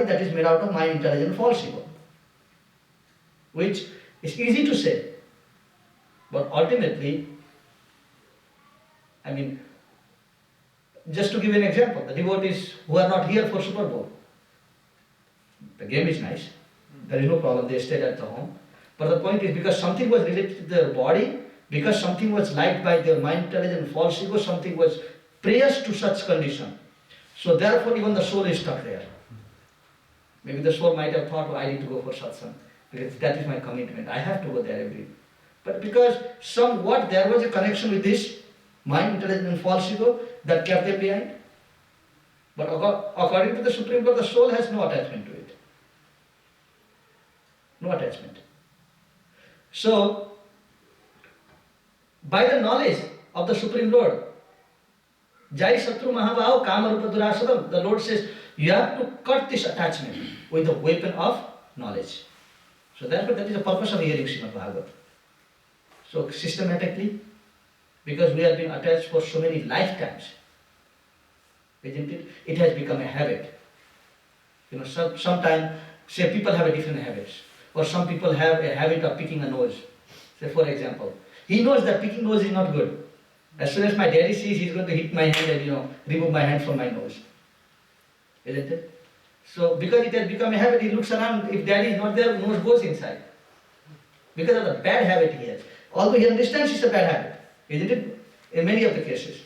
body that is made out of mind, intelligence, false ego. Which is easy to say, but ultimately, I mean, just to give you an example, the devotees who are not here for Super Bowl, the game is nice, there is no problem, they stayed at the home. But the point is, because something was related to their body, because something was liked by their mind, intelligence, false ego, something was prayers to such condition. So therefore even the soul is stuck there. Maybe the soul might have thought, oh, I need to go for satsang, because that is my commitment, I have to go there every. But because somewhat there was a connection with this mind, intelligence and false ego that kept them behind. But according to the Supreme Court, the soul has no attachment to it. No attachment. So, by the knowledge of the Supreme Lord, Jai Satru Mahabhav Kamarupa Durasadam, the Lord says, you have to cut this attachment with the weapon of knowledge. So therefore that is the purpose of hearing Srimad Bhagavatam. So systematically, because we have been attached for so many lifetimes, isn't it? It has become a habit. You know, sometimes, say people have a different habits, or some people have a habit of picking a nose. Say for example, he knows that picking nose is not good. As soon as my daddy sees, he's going to hit my hand and remove my hand from my nose. Isn't it? So because it has become a habit, he looks around, if daddy is not there, nose goes inside. Because of the bad habit he has. Although he understands it's a bad habit, isn't it? In many of the cases.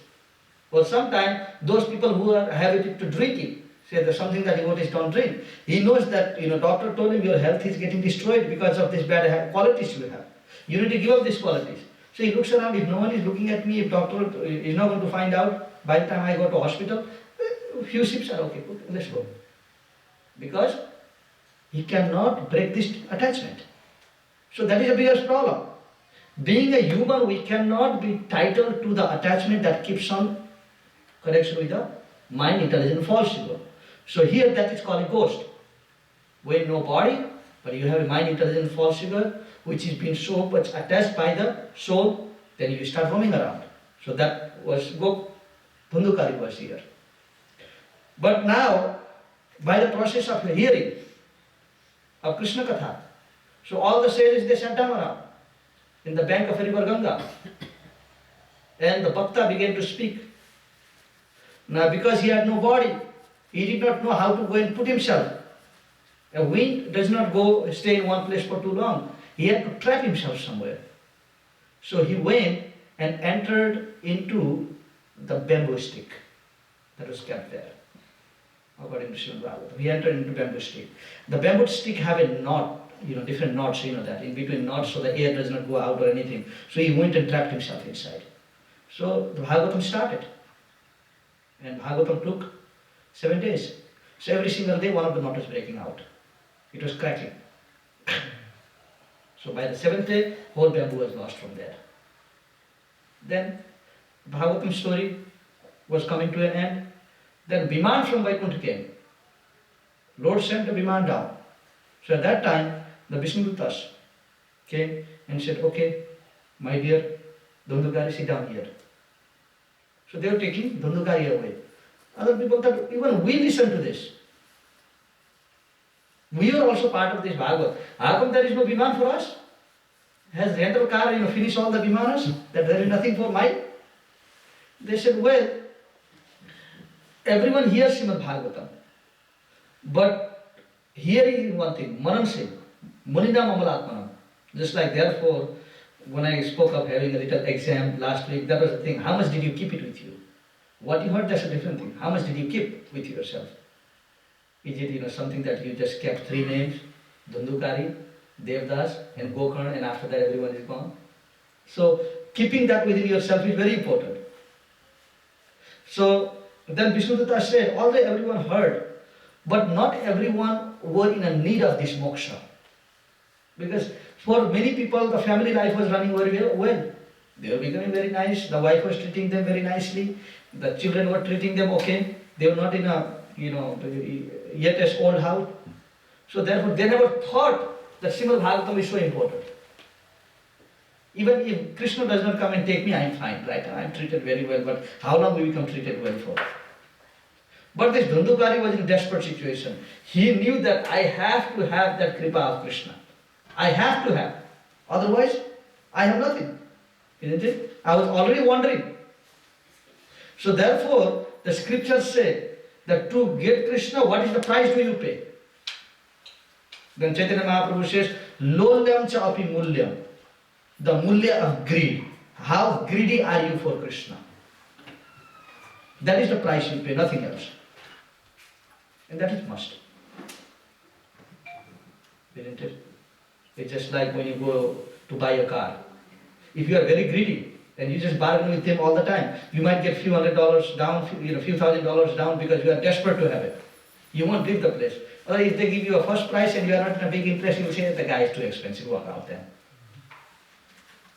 Or sometimes those people who are habituated to drinking, say there's something that devotees don't drink. He knows that doctor told him your health is getting destroyed because of this bad qualities you have. You need to give up these qualities. So he looks around, if no one is looking at me, if doctor is not going to find out by the time I go to hospital, a few sips are okay, good, let's go. Because he cannot break this attachment. So that is the biggest problem. Being a human, we cannot be titled to the attachment that keeps on connection with the mind, intelligence, false ego. So here that is called a ghost. When no body, but you have a mind, intelligence, false ego, which is being so much attached by the soul, then you start roaming around. So that was Dhundukari was here. But now, by the process of hearing of Krishna Katha, so all the sages they sat down around in the bank of river Ganga, and the Bhakta began to speak. Now because he had no body, he did not know how to go and put himself. A wind does not go stay in one place for too long. He had to trap himself somewhere. So he went and entered into the bamboo stick that was kept there. According to Srimad Bhagavatam, he entered into bamboo stick. The bamboo stick have a knot, different knots, that in between knots so the air does not go out or anything. So he went and trapped himself inside. So the Bhagavatam started. And Bhagavatam took 7 days. So every single day one of the knot was breaking out. It was cracking. So by the 7th day, whole bamboo was lost from there. Then Bhagavatam story was coming to an end. Then Biman from Vaikuntha came. Lord sent a Biman down. So at that time, the Vishnudutas came and said, okay, my dear Dhundukari, sit down here. So they were taking Dhundukari away. Other people thought, even we listen to this. We are also part of this Bhagavad. How come there is no Biman for us? Has rental car, finished all the Bimanas? That there is nothing for mine? They said, well, everyone hears Srimad Bhagavatam. But hearing is one thing, Manan Singh, Munina Mamalatmanam. Just like therefore, when I spoke of having a little exam last week, that was the thing. How much did you keep it with you? What you heard, that's a different thing. How much did you keep with yourself? Is it something that you just kept 3 names, Dhundukari, Devdas and Gokarna, and after that everyone is gone? So keeping that within yourself is very important. So then Vishnuduta said, although everyone heard, but not everyone were in a need of this moksha. Because for many people, the family life was running very well. They were becoming very nice, the wife was treating them very nicely, the children were treating them okay, they were not in a, yet as old house. So therefore they never thought that Srimad Bhagavatam is so important. Even if Krishna does not come and take me, I am fine, right? I am treated very well, but how long will we become treated well for? But this Dhundukari was in a desperate situation. He knew that I have to have that kripa of Krishna. I have to have. Otherwise, I have nothing. Isn't it? I was already wandering. So therefore, the scriptures say that to get Krishna, what is the price do you pay? Then Chaitanya Mahaprabhu says, Lolyam cha api mulyam. The mulya of greed. How greedy are you for Krishna? That is the price you pay, nothing else. And that is must. Isn't it? It's just like when you go to buy a car. If you are very greedy and you just bargain with him all the time, you might get few $100 down, few $1,000 down because you are desperate to have it. You won't leave the place. Or if they give you a first price and you are not in a big impression, you will say the guy is too expensive, walk out then.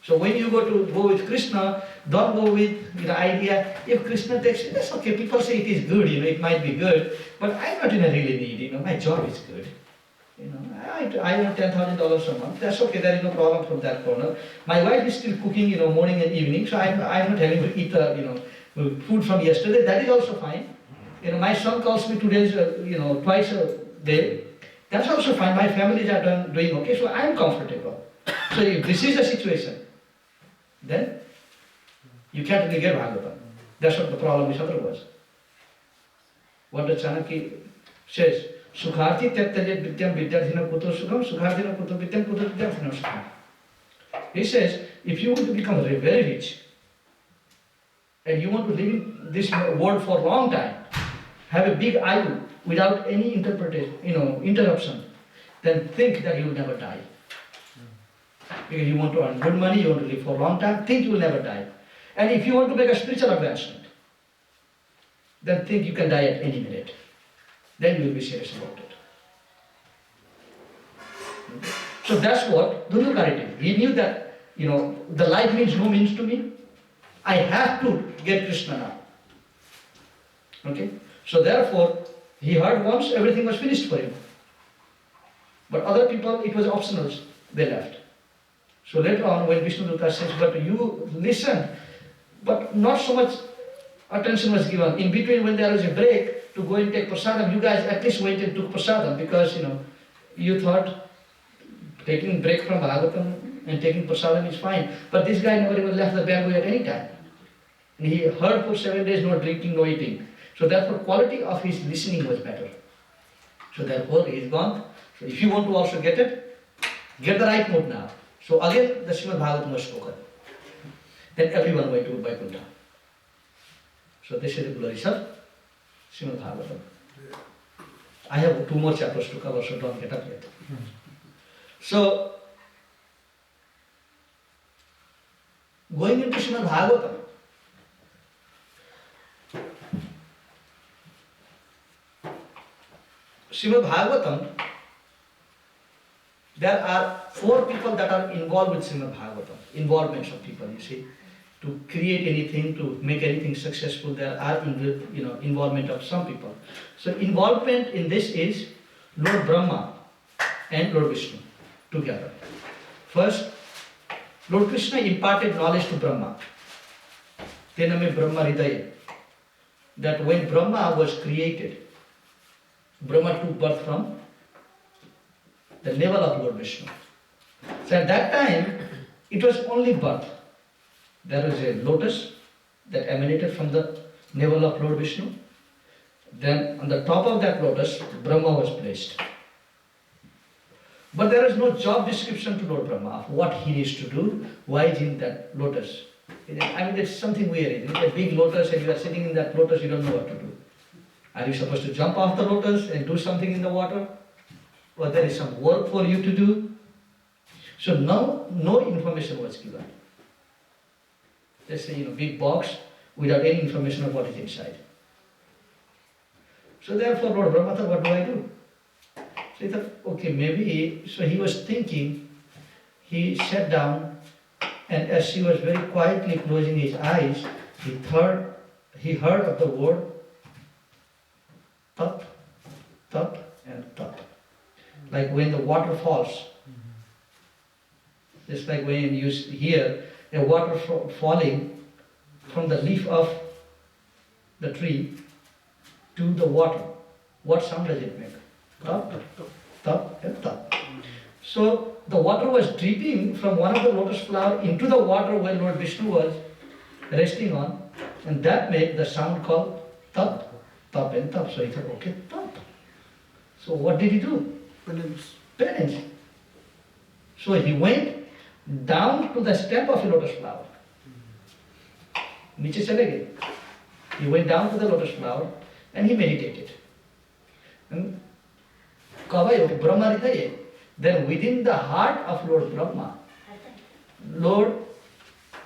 So when you go with Krishna, don't go with the idea, if Krishna takes it, that's okay. People say it is good, it might be good, but I'm not in a really need, my job is good. I want $10,000 a month, that's okay, there is no problem from that corner. My wife is still cooking, morning and evening, so I'm not having to eat, food from yesterday, that is also fine. My son calls me 2 days, twice a day, that's also fine. My families are doing okay, so I'm comfortable. So if this is the situation, then you can't really get Bhagavatam. That's what the problem is otherwise. What the Chanakya says, Sukharti tyaktajet vidyam vidyadhina kuto sukham, sukharthina kuto vidyam kuto vidyadhina sukham. He says, if you want to become very rich, and you want to live in this world for a long time, have a big ayu without any interruption, then think that you will never die. Because you want to earn good money, you want to live for a long time, think you will never die. And if you want to make a spiritual advancement, then think you can die at any minute. Then you will be serious about it. So that's what Dhundukari did. He knew that, the life means no means to me. I have to get Krishna now. Okay? So therefore, he heard once, everything was finished for him. But other people, it was optional, they left. So later on, when Vishnu Dutta says, but you listened, but not so much attention was given. In between, when there was a break to go and take prasadam, you guys at least went and took prasadam because, you thought taking break from Bhagavatam and taking prasadam is fine. But this guy never even left the bamboo at any time. And he heard for 7 days, no drinking, no eating. So therefore, quality of his listening was better. So therefore, he is gone. So if you want to also get it, get the right mood now. So again, the Srimad Bhagavatam was spoken. Then everyone went to Vaikuntha. So this is the glories of Srimad Bhagavatam. I have 2 more chapters to cover, so don't get up yet. So, going into Srimad Bhagavatam, there are 4 people that are involved with Srimad Bhagavatam. Involvements of people, you see. To create anything, to make anything successful, there are involvement of some people. So involvement in this is Lord Brahma and Lord Vishnu together. First, Lord Krishna imparted knowledge to Brahma. Tename Brahma Hridaya. That when Brahma was created, Brahma took birth from the navel of Lord Vishnu. So at that time, it was only birth. There was a lotus that emanated from the navel of Lord Vishnu. Then on the top of that lotus, Brahma was placed. But there is no job description to Lord Brahma of what he needs to do, why is in that lotus. It's something weird. It's a big lotus and you are sitting in that lotus, you don't know what to do. Are you supposed to jump off the lotus and do something in the water? Or there is some work for you to do? So no information was given. Just a big box without any information of what is inside. So therefore, Lord Brahma thought, what do I do? So he thought, okay, maybe, so he was thinking, he sat down, and as he was very quietly closing his eyes, he heard of the word tat, tat, and tat. Like when the water falls. Just like when you hear a water falling from the leaf of the tree to the water, what sound does it make? Tap, tap, and tap. So the water was dripping from one of the lotus flower into the water where Lord Vishnu was resting on, and that made the sound called tap, tap and tap. So he thought, okay, tap. So what did he do? Penance. Penance. So he went down to the stem of a lotus flower. नीचे चले गए. He went down to the lotus flower and he meditated. And Kavayo, Brahma Hridaye, then within the heart of Lord Brahma, Lord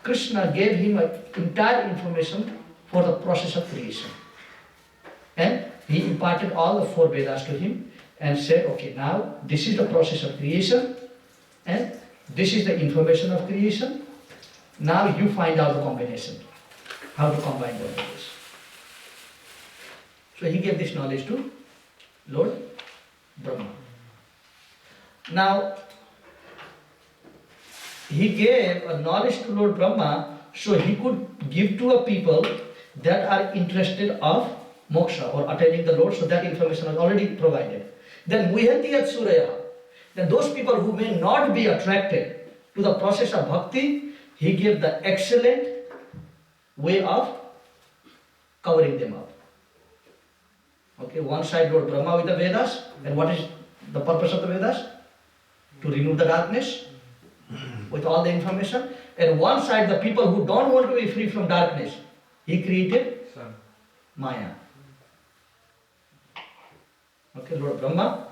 Krishna gave him entire information for the process of creation. And he imparted all the 4 Vedas to him and said, okay, now this is the process of creation and this is the information of creation. Now you find out the combination, how to combine the Vedas. So he gave this knowledge to Lord Brahma. Now, he gave a knowledge to Lord Brahma so he could give to a people that are interested of moksha or attaining the Lord, so that information was already provided. Then muhyanti at suraya, then those people who may not be attracted to the process of bhakti, he gave the excellent way of covering them up. Okay, one side Lord Brahma with the Vedas, and what is the purpose of the Vedas? To remove the darkness with all the information. And one side the people who don't want to be free from darkness, he created Maya. Okay, Lord Brahma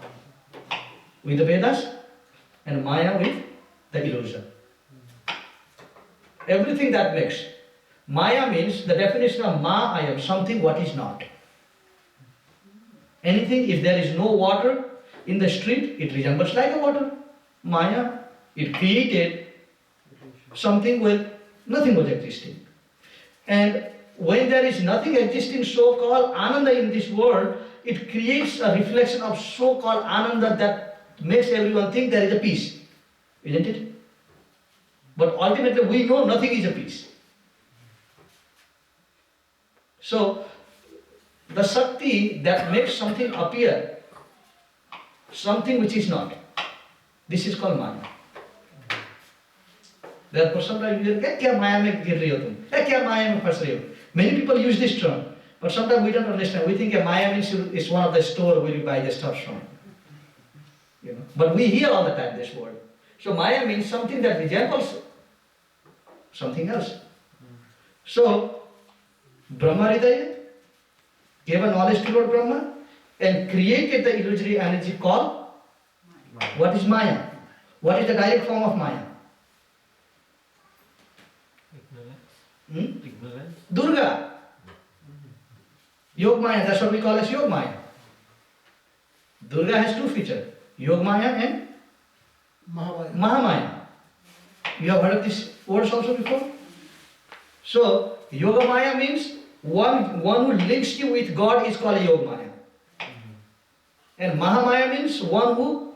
with the Vedas and Maya with the illusion. Everything that makes. Maya means the definition of Ma I am, something what is not. Anything, if there is no water in the street, it resembles like a water. Maya, it created something where nothing was existing. And when there is nothing existing, so-called Ananda in this world, it creates a reflection of so-called Ananda that makes everyone think there is a peace. Isn't it? But ultimately we know nothing is a peace. So, the Shakti that makes something appear, something which is not, this is called Maya. Therefore, sometimes you hear, kya Maya mein gir rahi ho tum? Kya Maya mein phas rahi ho? Many people use this term, but sometimes we don't understand. We think Maya means it's one of the store where you buy the stuff from. You know? But we hear all the time this word. So Maya means something that resembles something else. So, Brahma Hridaya gave a knowledge to Lord Brahma and created the illusory energy called, what is Maya? What is the direct form of Maya? Ignorance. Durga. Yog Maya, that's what we call as Yog Maya. Durga has 2 features, Yog Maya and Mahamaya. Mahamaya. You have heard of these words also before? So, Yoga Maya means one who links you with God is called a Yoga Maya. And Mahamaya means one who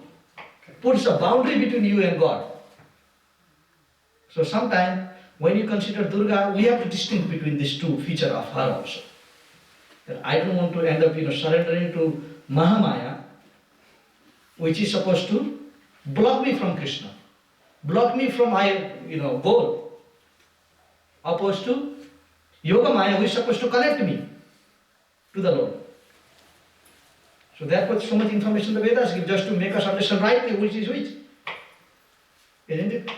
puts a boundary between you and God. So sometimes when you consider Durga, we have to distinguish between these 2 features of her also. That I don't want to end up surrendering to Mahamaya, which is supposed to block me from Krishna, block me from my goal. Opposed to Yoga Maya, which is supposed to connect me to the Lord. So therefore so much information the Vedas give just to make us understand rightly which is which. Isn't it?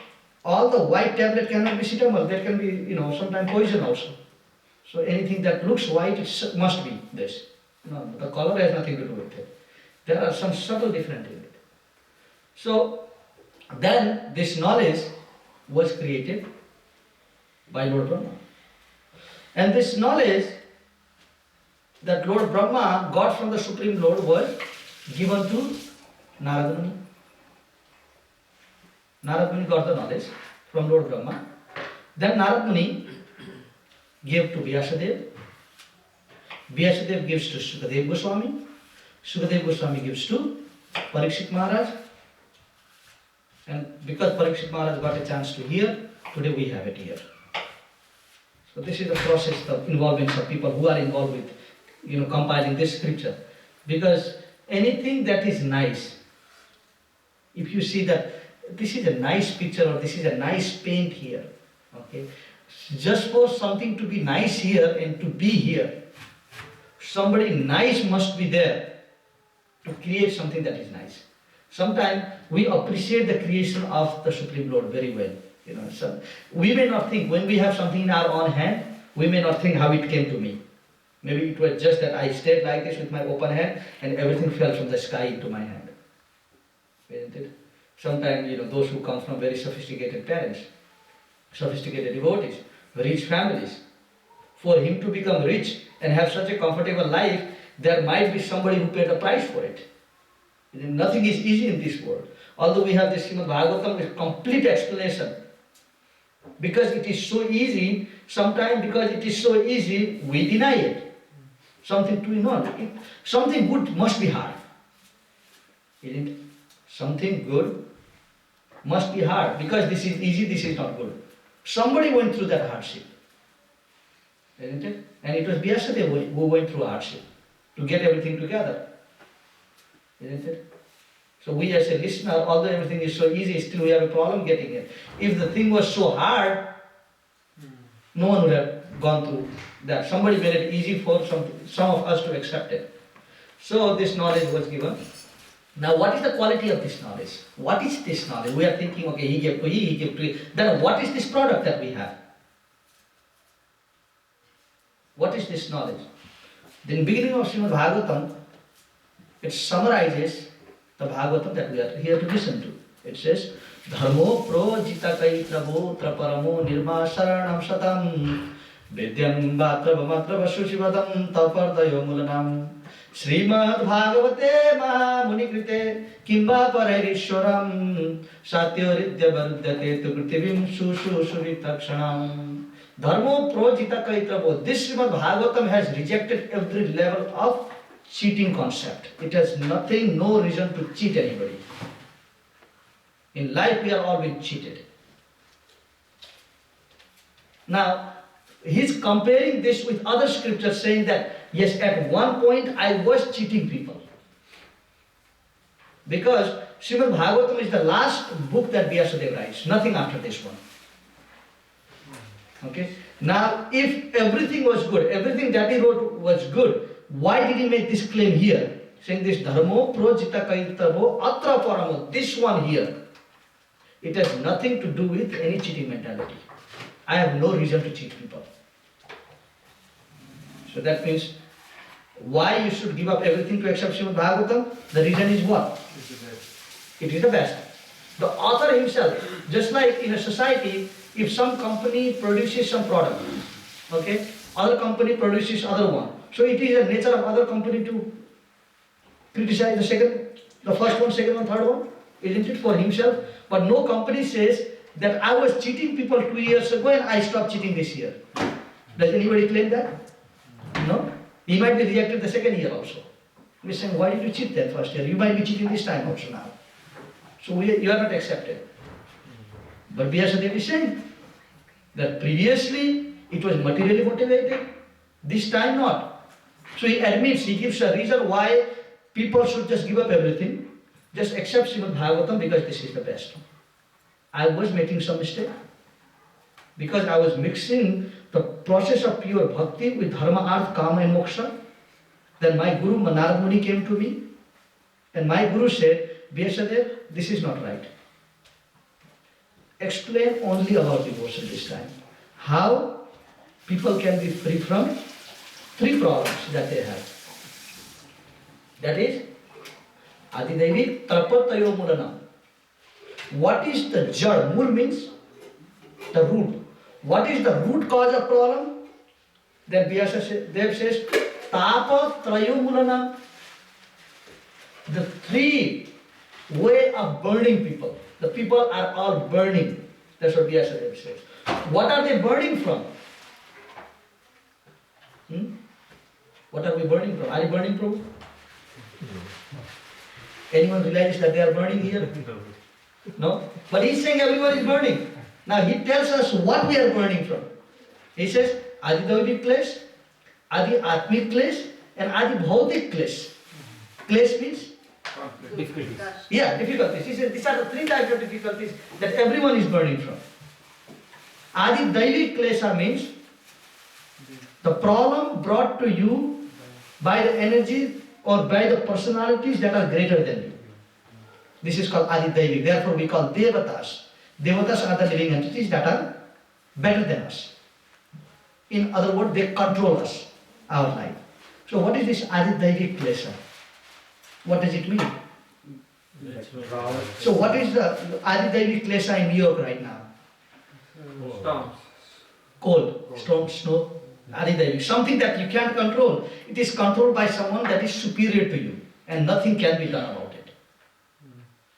All the white tablet cannot be suitable. There can be, sometimes poison also. So anything that looks white, it must be this. No, the color has nothing to do with it. There are some subtle difference in it. So then this knowledge was created by Lord Brahma. And this knowledge that Lord Brahma got from the Supreme Lord was given to Narada Muni. Narada Muni got the knowledge from Lord Brahma. Then Narada Muni gave to Vyasadeva. Vyasadeva gives to Sukadeva Goswami. Sukadeva Goswami gives to Parikshit Maharaj. And because Parikshit Maharaj got a chance to hear, today we have it here. So this is the process, the involvement of people who are involved with compiling this scripture. Because anything that is nice, if you see that this is a nice picture or this is a nice paint here, okay, just for something to be nice here and to be here, somebody nice must be there to create something that is nice. Sometimes we appreciate the creation of the Supreme Lord very well. So we may not think, when we have something in our own hand, we may not think how it came to me. Maybe it was just that I stayed like this with my open hand and everything fell from the sky into my hand. Isn't it? Sometimes, those who come from very sophisticated parents, sophisticated devotees, rich families, for him to become rich and have such a comfortable life, there might be somebody who paid a price for it. Nothing is easy in this world. Although we have this Srimad Bhagavatam with complete explanation. Because it is so easy, sometimes because it is so easy, we deny it. Something good must be hard. Isn't it? Something good must be hard. Because this is easy, this is not good. Somebody went through that hardship. Isn't it? And it was Vyasadeva who went through hardship to get everything together. Isn't it? So we as a listener, although everything is so easy, still we have a problem getting it. If the thing was so hard, no one would have gone through that. Somebody made it easy for some of us to accept it. So this knowledge was given. Now what is the quality of this knowledge? What is this knowledge? We are thinking, okay, he gave to he gave to he. Then what is this product that we have? What is this knowledge? The beginning of Srimad Bhagavatam, it summarizes the Bhagavatam that we are here to listen to. It says, Dharmo projita kaitravo traparamo nirma saranam satam vidyam bhatrava sushivatam tapardayo mulanam Srimad Bhagavate ma munikrite kimba parairishwaram satyoridya barudyate tu kritivim sushuritakshanam. Dharmo projita kaitravo. This Srimad Bhagavatam has rejected every level of cheating concept. It has no reason to cheat anybody. In life we are all being cheated. Now, he's comparing this with other scriptures saying that, yes, at one point I was cheating people. Because Srimad Bhagavatam is the last book that Vyasadeva writes, nothing after this one. Okay? Now, if everything was good, everything that he wrote was good, why did he make this claim here? Saying this dharmo projita kaitavo atra paramo, this one here. It has nothing to do with any cheating mentality. I have no reason to cheat people. So that means, why you should give up everything to accept Srimad Bhagavatam? The reason is what? It is the best. The author himself, just like in a society, if some company produces some product, okay, other company produces other one. So it is the nature of other company to criticize the first one, second one, third one, isn't it, for himself? But no company says that I was cheating people 2 years ago and I stopped cheating this year. Does anybody claim that? No? He might be rejected the second year also. We're saying, why did you cheat that first year? You might be cheating this time also now. So you are not accepted. But Vyasadeva is saying that previously it was materially motivated, this time not. So he admits, he gives a reason why people should just give up everything, just accept Srimad Bhagavatam because this is the best. I was making some mistake because I was mixing the process of pure bhakti with dharma, artha, kama and moksha. Then my Guru Narad Muni came to me and my Guru said, Vyasadeva, this is not right. Explain only about devotion this time. How people can be free from 3 problems that they have. That is, Adidevi Tarpatayo Mulanam. What is the jad? Mul means the root. What is the root cause of problem? Then Vyasadeva says, Tapa Trayo Mulanam. The 3 way of burning people. The people are all burning. That's what Vyasadeva says. What are they burning from? What are we burning from? Are you burning from? Anyone realizes that they are burning here? No? But he's saying everyone is burning. Now he tells us what we are burning from. He says, Adi Daivik Klesh, Adi Atmik Klesh, and adi bhautik klesh. Klesh means? Difficulties. Yeah, difficulties. He says these are the three types of difficulties that everyone is burning from. Adi daivi klesha means the problem brought to you by the energy or by the personalities that are greater than you. This is called adi daivi. Therefore we call devatas. Devatas are the living entities that are better than us. In other words, they control us, our life. So what is this adi daivi klesha? What does it mean? So what is the adi daivi klesha in New York right now? Storms. Cold, storm, snow, adidevi, something that you can't control. It is controlled by someone that is superior to you, and nothing can be done about it.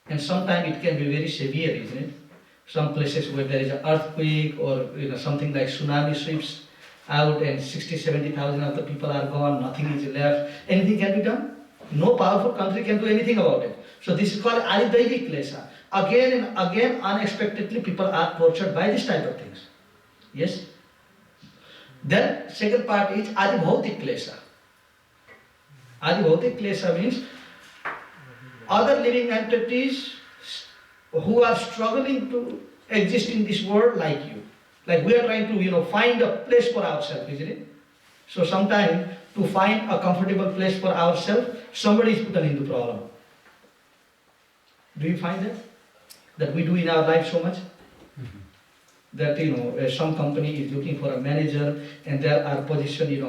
And sometimes it can be very severe, isn't it? Some places where there is an earthquake or something like tsunami sweeps out and 60-70,000 of the people are gone, nothing is left. Anything can be done? No powerful country can do anything about it. So this is called adidevi klesha. Again and again, unexpectedly, people are tortured by this type of things. Yes? Then, second part is adibhautik klesha. Adibhautik klesha means other living entities who are struggling to exist in this world like you. Like we are trying to, find a place for ourselves, isn't it? So sometimes to find a comfortable place for ourselves, somebody is put into problem. Do you find that? That we do in our life so much? That some company is looking for a manager and there are position,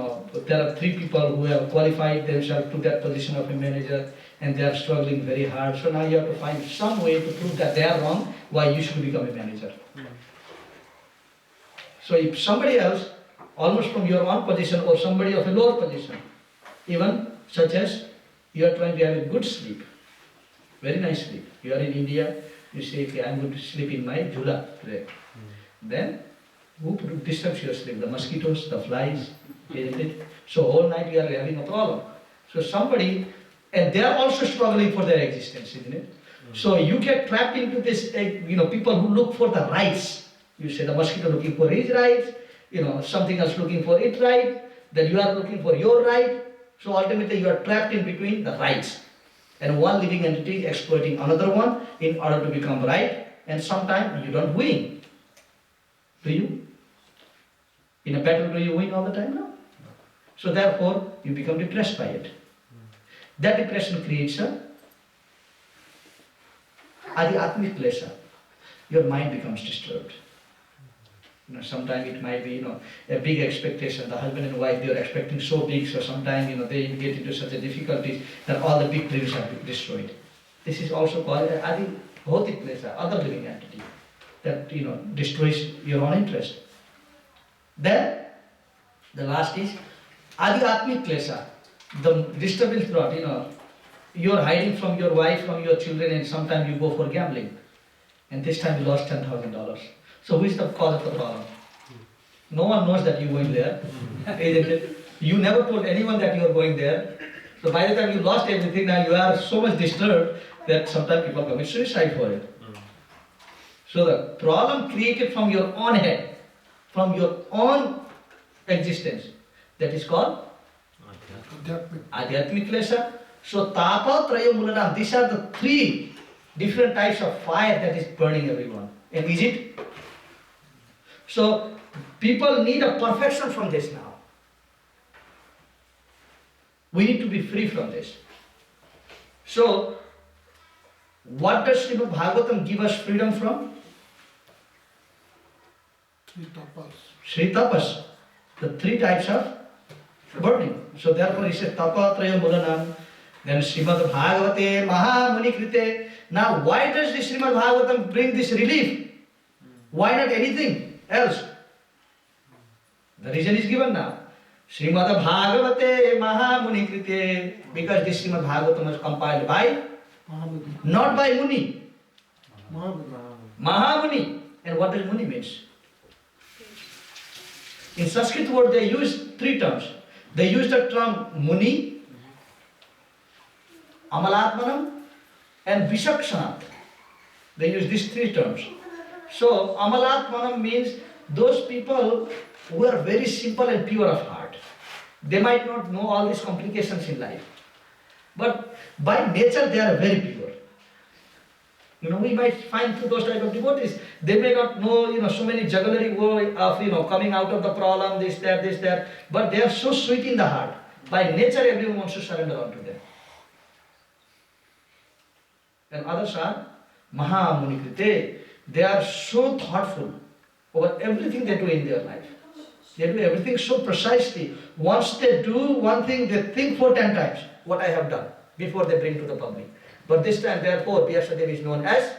there are 3 people who have qualified themselves to that position of a manager and they are struggling very hard. So now you have to find some way to prove that they are wrong, why you should become a manager. So if somebody else, almost from your own position or somebody of a lower position, even such as you are trying to have a good sleep, very nice sleep. You are in India, you say, okay, I am going to sleep in my jhula today. Then, who disturbs your sleep? The mosquitoes, the flies, isn't it? So all night you are having a problem. So somebody, and they are also struggling for their existence, isn't it? So you get trapped into this, people who look for the rights. You say the mosquito looking for his rights, something else looking for its right, then you are looking for your right. So ultimately you are trapped in between the rights. And one living entity exploiting another one in order to become right, and sometimes you don't win. Do you? In a battle, do you win all the time? No. So therefore, you become depressed by it. That depression creates a adhyatmic klesha. Your mind becomes disturbed. Sometimes it might be, a big expectation. The husband and wife, they are expecting so big, so sometimes, they get into such a difficulties that all the big dreams are destroyed. This is also called adibhautik klesha, other living entity that, destroys your own interest. Then, the last is adhyatmic klesha, the disturbance brought, you are hiding from your wife, from your children, and sometimes you go for gambling. And this time you lost $10,000. So who is the cause of the problem? No one knows that you went there, isn't it? You never told anyone that you are going there. So by the time you lost everything, now you are so much disturbed that sometimes people commit suicide for it. So the problem created from your own head, from your own existence, that is called adhyatmic klesha. So tapa, traya, mulanam, these are the 3 different types of fire that is burning everyone. And is it? So people need a perfection from this now. We need to be free from this. So, what does Srimad Bhagavatam give us freedom from? 3 tapas. Sri tapas, the 3 types of burning. So therefore he says tapa traya mulanam. Then Srimad Bhagavate Mahamuni Krite. Now why does the Srimad Bhagavatam bring this relief? Why not anything else? The reason is given now. Srimad Bhagavate Mahamuni Krite. Because this Srimad Bhagavatam was compiled by, Mahamuni. not by Muni, Mahamuni. Mahamuni. And what does Muni means? In Sanskrit word they use 3 terms. They use the term Muni, Amalatmanam, and Vishakshanat. They use these 3 terms. So Amalatmanam means those people who are very simple and pure of heart. They might not know all these complications in life. But by nature they are very pure. We might find through those type of devotees, they may not know, so many jugglery way of, coming out of the problem, this, that, but they are so sweet in the heart. By nature, everyone wants to surrender unto them. And others are Maha Munikrite. They are so thoughtful over everything they do in their life. They do everything so precisely. Once they do one thing, they think for 10 times what I have done before they bring to the public. But this time, therefore, Vyasadeva is known as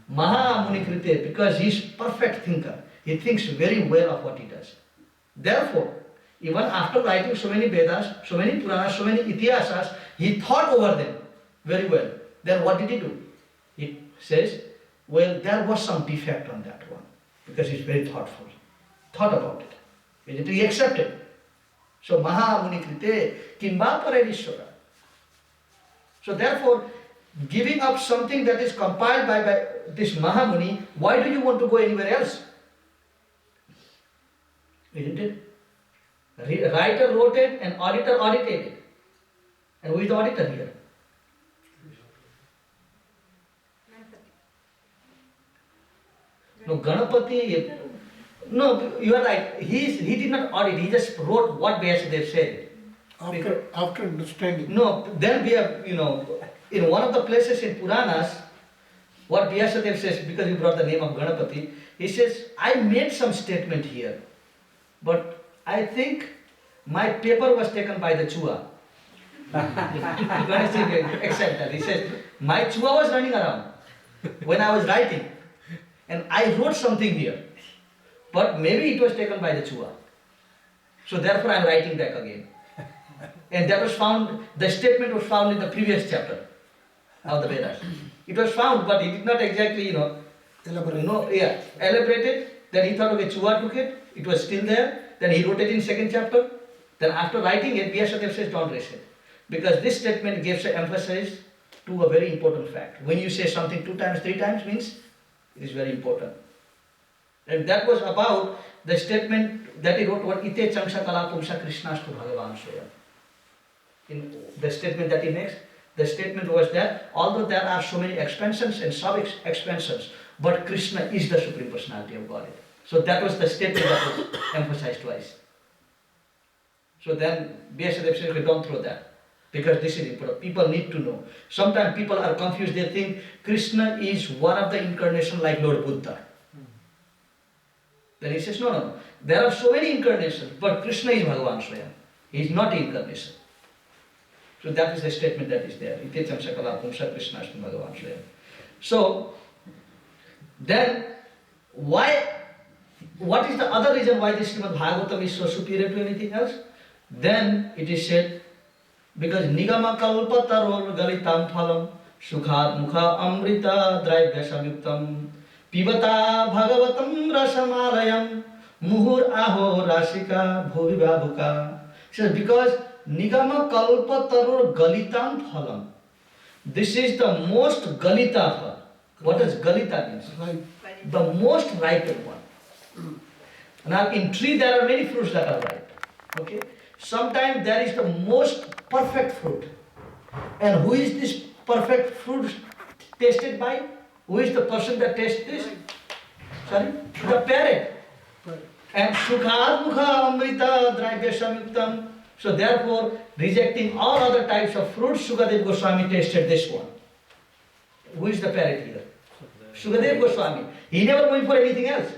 Maha Munikrite because he is perfect thinker. He thinks very well of what he does. Therefore, even after writing so many Vedas, so many Puranas, so many Itihasas, he thought over them very well. Then what did he do? He says, well, there was some defect on that one because he's very thoughtful. Thought about it. He accepted. So Maha Munikrite Kimba Paradishwara. So therefore, giving up something that is compiled by this Mahamuni, why do you want to go anywhere else? Isn't it? Writer wrote it and auditor audited it. And who is the auditor here? No, Ganapati. No, you are right. He did not audit. He just wrote what Vyasadeva said. After understanding. No, then we have, in one of the places in Puranas, what Vyasadeva says, because he brought the name of Ganapati, he says, I made some statement here, but I think my paper was taken by the chua. Ganesh accept that. He says, my chua was running around when I was writing, and I wrote something here, but maybe it was taken by the chua. So therefore I am writing back again. And that was found, the statement was found in the previous chapter of the Vedas. It was found, but he did not exactly, elaborate it. Then he thought, okay, Chua took it, it was still there. Then he wrote it in second chapter. Then after writing it, Vyasadeva says, don't raise it. Because this statement gives an emphasis to a very important fact. When you say something 2 times, 3 times, means it is very important. And that was about the statement that he wrote, what Ite Changsha Kala Pumsa Krishnastu Bhagavan Swayam. In the statement that he makes, the statement was that although there are so many expansions and sub-expansions, but Krishna is the Supreme Personality of Godhead. So that was the statement that was emphasized twice. So then Vyasadeva says, okay, don't throw that, because this is important. People need to know. Sometimes people are confused. They think Krishna is one of the incarnations like Lord Buddha. Then he says, no. There are so many incarnations, but Krishna is Bhagavan Swayam. He is not incarnation. So that is the statement that is there. Ite Chamsakala Pumsa Krishnastu Bhagavan Swayam. So then what is the other reason why this Srimad Bhagavatam is so superior to anything else? Then it is said, because Nigama Kalpataror Galitam Phalam Sukhat Mukha Amrita Draivya Samyuktam Pibata Bhagavatam Rasamalayam Muhur Aho Rasika Bhuvi Babuka. So because Nigama Kalpataror Galitam Phalam, this is the most Galita phal. What does Galita mean? Right. The most ripened one. Now in tree there are many fruits that are ripe. Okay? Sometimes there is the most perfect fruit. And who is this perfect fruit tasted by? Who is the person that tastes this? Sorry? The parrot. And Sukhat Mukha Amrita Draivya Samyuktam. So therefore, rejecting all other types of fruits, Sukadeva Goswami tasted this one. Who is the parrot here? Sukadeva Goswami. He never went for anything else.